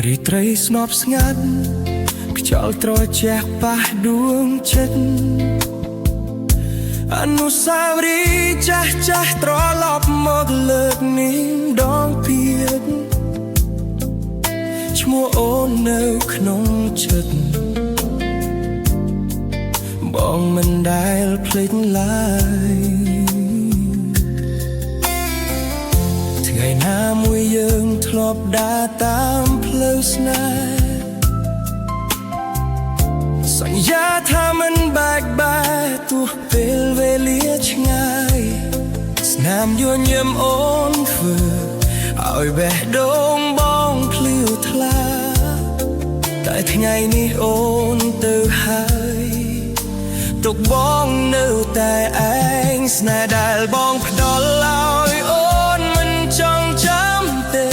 រីត្រីស្នប់ស្ងាត់ខ្យល់ត្រជាក់ប៉ះដួងចិត្តអនុស្សាវរីយ៍ចាស់ចាស់ត្រឡប់មកលើកនេះដងទៀតឈ្មោះអូននៅក្នុងចិត្តបងមិនដែលភ្លេចឡើយថ្ងៃណាមួយយើងធ្លាប់ដើរតាមផ្លូវស្នេហ៍សន្យាថាមិនបែកបាក់ទោះពេលវេលាឆ្ងាយស្នាមយញញឹមអូនធ្វើឲ្យបេះដូងបងភ្លៀវថ្លាតែថ្ងៃនេះអូនទៅហើយទុកបងនៅតែឯងស្នេហ៍ដែលបងផ្ដល់ឲ្យអូនមិនចង់ចាំទេ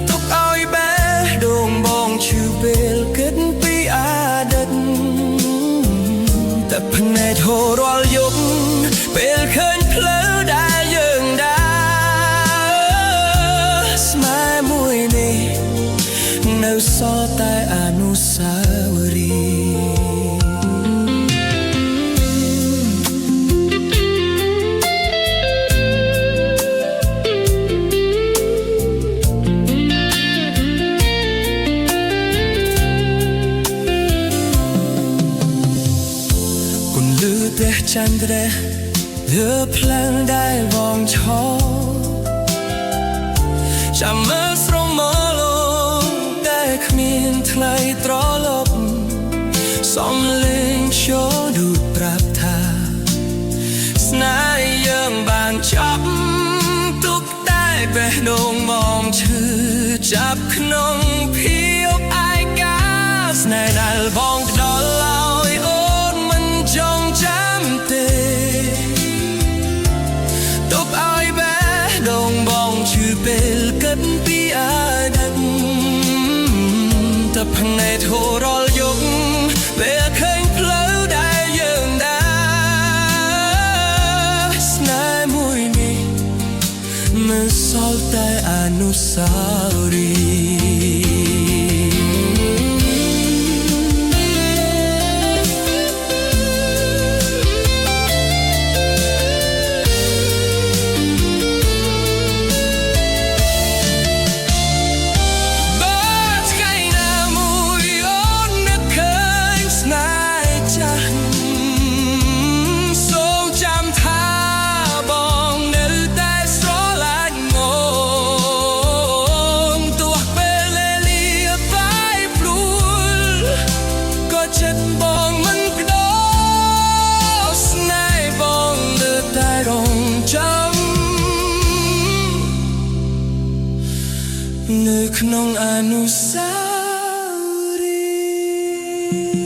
ទុកឲ្យបេះដូងបងឈឺពេលគិតពីអតីតតែភ្នែកហូររាល់យប់ពេលឃើញផ្លូវដែលយើងដើរស្នេហ៍មួយនេះនៅសល់តែអនុស្សាវរីយ៍ព្រះចន្ទរៈលើផ្លូវដែលបងឈរចាំមើលស្រមោលតែគ្មានថ្លៃត្រឡប់សំលេងចូលដូចប្រាប់ថាស្នេហ៍យើងបានចប់ទុកតែបេះដូងបងឈឺចាប់ក្នុងភាពឯកាស្នេហ៍ដែលបងផ្ដល់ឲ្យអូនមិនចង់ចាំទេទុកឲ្យបេះដូងបងឈឺពេលគិតពីអតីតតែភ្នែកហូររាល់យប់ពេលឃើញផ្លូវដែលយើងដើរស្នេហ៍មួយនេះមិនសល់តែអនុស្សាវរីយ៍នៅក្នុងអនុស្សាវរីយ៍